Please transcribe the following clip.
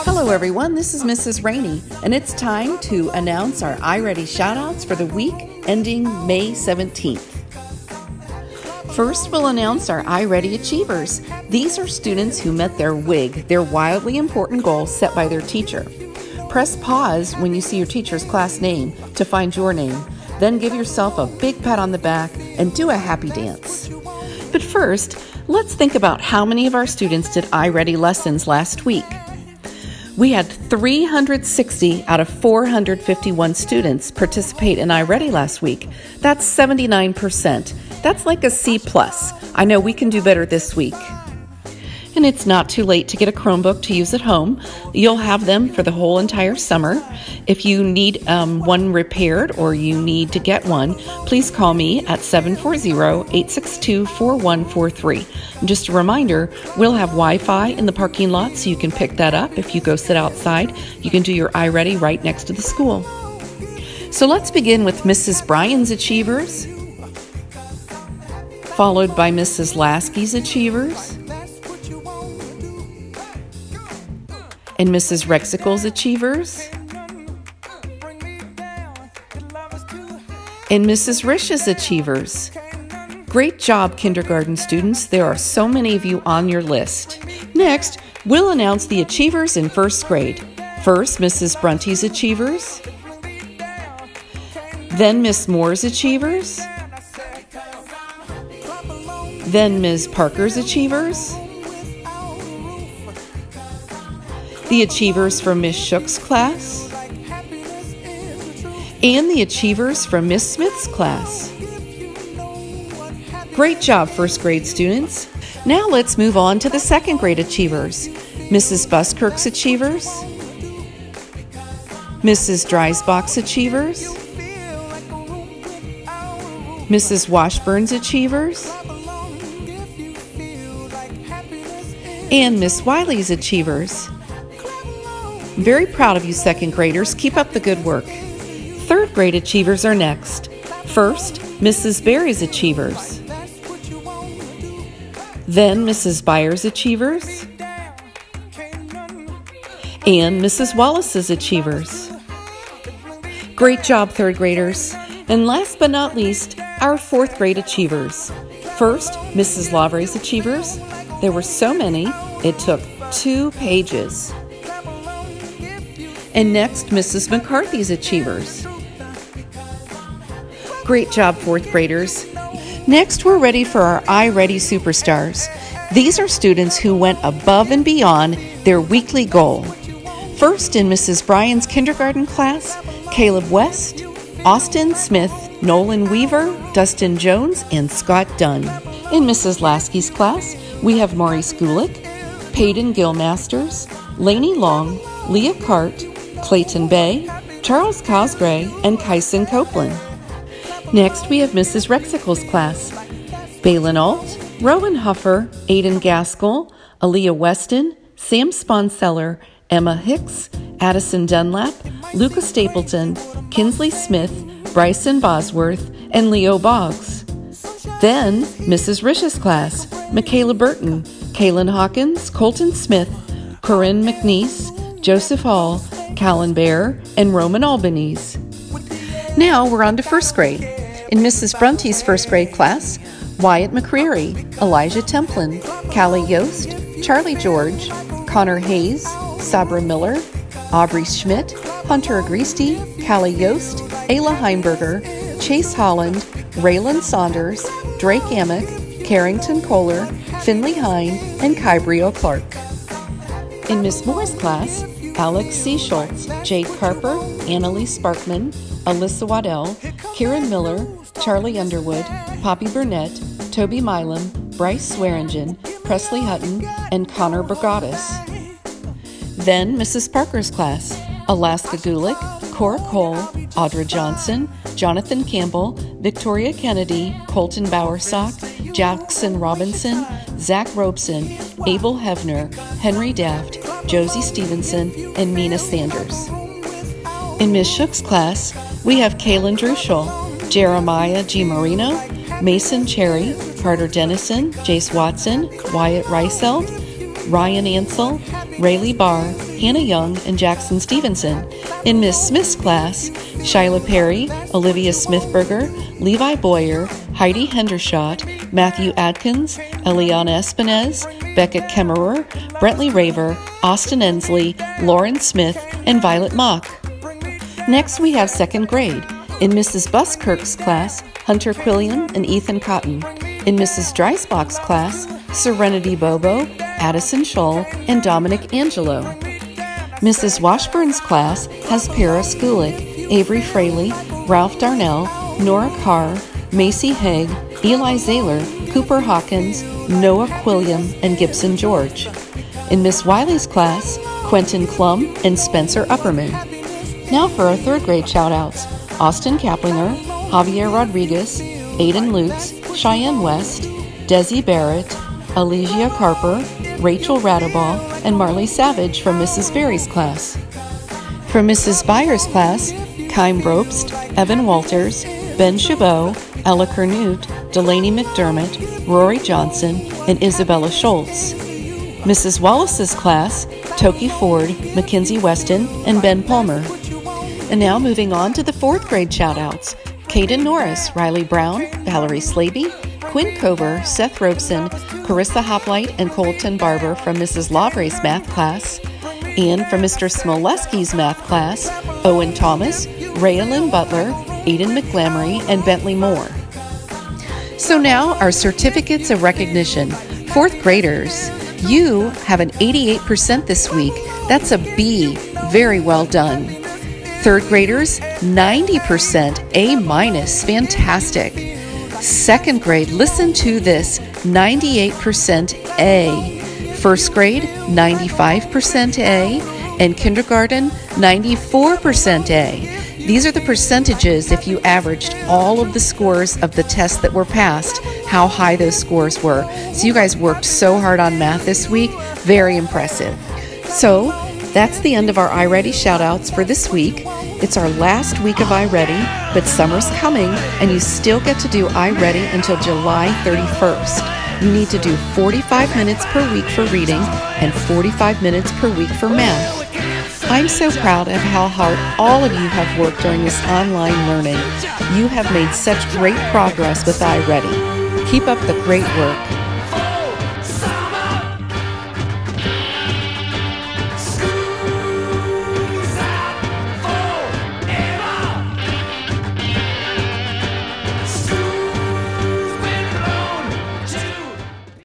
Hello everyone, this is Mrs. Rainey, and it's time to announce our iReady Shoutouts for the week ending May 17th. First, we'll announce our iReady Achievers. These are students who met their WIG, their wildly important goal set by their teacher. Press pause when you see your teacher's class name to find your name. Then give yourself a big pat on the back and do a happy dance. But first, let's think about how many of our students did iReady lessons last week. We had 360 out of 451 students participate in iReady last week. That's 79%. That's like a C+. I know we can do better this week. And it's not too late to get a Chromebook to use at home. You'll have them for the whole entire summer. If you need one repaired or you need to get one, please call me at 740-862-4143. And just a reminder, we'll have Wi-Fi in the parking lot so you can pick that up. If you go sit outside, you can do your iReady right next to the school. So let's begin with Mrs. Bryan's Achievers, followed by Mrs. Lasky's Achievers, and Mrs. Rexicle's Achievers, and Mrs. Rish's Achievers. Great job, kindergarten students. There are so many of you on your list. Next, we'll announce the Achievers in first grade. First, Mrs. Brunty's Achievers, then Miss Moore's Achievers, then Ms. Parker's Achievers, the Achievers from Miss Shook's class, and the Achievers from Miss Smith's class. Great job, first grade students. Now let's move on to the second grade Achievers. Mrs. Buskirk's Achievers, Mrs. Dreisbach's Achievers, Mrs. Washburn's Achievers, and Miss Wiley's Achievers. I'm very proud of you, second graders. Keep up the good work. Third grade Achievers are next. First, Mrs. Berry's Achievers, then Mrs. Byers' Achievers, and Mrs. Wallace's Achievers. Great job, third graders. And last but not least, our fourth grade Achievers. First, Mrs. Lavry's Achievers. There were so many, it took 2 pages. And next, Mrs. McCarthy's Achievers. Great job, fourth graders. Next, we're ready for our iReady Superstars. These are students who went above and beyond their weekly goal. First, in Mrs. Bryan's kindergarten class, Caleb West, Austin Smith, Nolan Weaver, Dustin Jones, and Scott Dunn. In Mrs. Lasky's class, we have Maurice Gulick, Peyton Gilmasters, Lainey Long, Leah Cart, Clayton Bay, Charles Cosgray, and Kyson Copeland. Next, we have Mrs. Rexicle's class. Balin Alt, Rowan Huffer, Aidan Gaskell, Aaliyah Weston, Sam Sponseller, Emma Hicks, Addison Dunlap, Luca Stapleton, Kinsley Smith, Bryson Bosworth, and Leo Boggs. Then, Mrs. Rish's class. Michaela Burton, Kaylin Hawkins, Colton Smith, Corinne McNeese, Joseph Hall, Callan Bear, and Roman Albanese. Now we're on to first grade. In Mrs. Brunty's first grade class, Wyatt McCreary, Elijah Templin, Callie Yost, Charlie George, Connor Hayes, Sabra Miller, Aubrey Schmidt, Hunter Agresti, Callie Yost, Ayla Heimberger, Chase Holland, Raylan Saunders, Drake Amick, Carrington Kohler, Finley Hine, and Kybrio Clark. In Miss Moore's class, Alex C. Schultz, Jade Carper, Annalise Sparkman, Alyssa Waddell, Kieran Miller, Charlie Underwood, Poppy Burnett, Toby Milam, Bryce Swearingen, Presley Hutton, and Connor Bergatis. Then Mrs. Parker's class, Alaska Gulick, Cora Cole, Audra Johnson, Jonathan Campbell, Victoria Kennedy, Colton Bowersock, Jackson Robinson, Zach Robeson, Abel Hevner, Henry Daft, Josie Stevenson, and Mina Sanders. In Ms. Shook's class, we have Kaylin Druschel, Jeremiah G. Marino, Mason Cherry, Carter Dennison, Jace Watson, Wyatt Reiseld, Ryan Ansell, Rayleigh Barr, Hannah Young, and Jackson Stevenson. In Miss Smith's class, Shyla Perry, Olivia Smithberger, Levi Boyer, Heidi Hendershot, Matthew Adkins, Eliana Espinez, Becca Kemmerer, Brentley Raver, Austin Ensley, Lauren Smith, and Violet Mock. Next, we have second grade. In Mrs. Buskirk's class, Hunter Quillian and Ethan Cotton. In Mrs. Dreisbach's class, Serenity Bobo, Addison Scholl, and Dominic Angelo. Mrs. Washburn's class has Para Skulik, Avery Fraley, Ralph Darnell, Nora Carr, Macy Haig, Eli Zahler, Cooper Hawkins, Noah Quilliam, and Gibson George. In Miss Wiley's class, Quentin Klum and Spencer Upperman. Now for our third grade shoutouts: Austin Kaplinger, Javier Rodriguez, Aiden Lutz, Cheyenne West, Desi Barrett, Alicia Carper, Rachel Radaball, and Marley Savage from Mrs. Berry's class. From Mrs. Byers' class, Kym Brobst, Evan Walters, Ben Chabot, Ella Kernute, Delaney McDermott, Rory Johnson, and Isabella Schultz. Mrs. Wallace's class, Toki Ford, Mackenzie Weston, and Ben Palmer. And now moving on to the fourth grade shoutouts: Caden Norris, Riley Brown, Valerie Slaby, Quinn Cover, Seth Robeson, Carissa Hoplite, and Colton Barber from Mrs. Lavre's math class. And from Mr. Smoleski's math class, Owen Thomas, Rayalyn Butler, Aiden McGlamory, and Bentley Moore. So now our certificates of recognition. Fourth graders, you have an 88% this week. That's a B. Very well done. Third graders, 90%, A-. Fantastic. Second grade, listen to this, 98% A. First grade, 95% A. And kindergarten, 94% A. These are the percentages if you averaged all of the scores of the tests that were passed, how high those scores were. So you guys worked so hard on math this week. Very impressive. So that's the end of our iReady shoutouts for this week. It's our last week of iReady, but summer's coming and you still get to do iReady until July 31st. You need to do 45 minutes per week for reading and 45 minutes per week for math. I'm so proud of how hard all of you have worked during this online learning. You have made such great progress with iReady. Keep up the great work.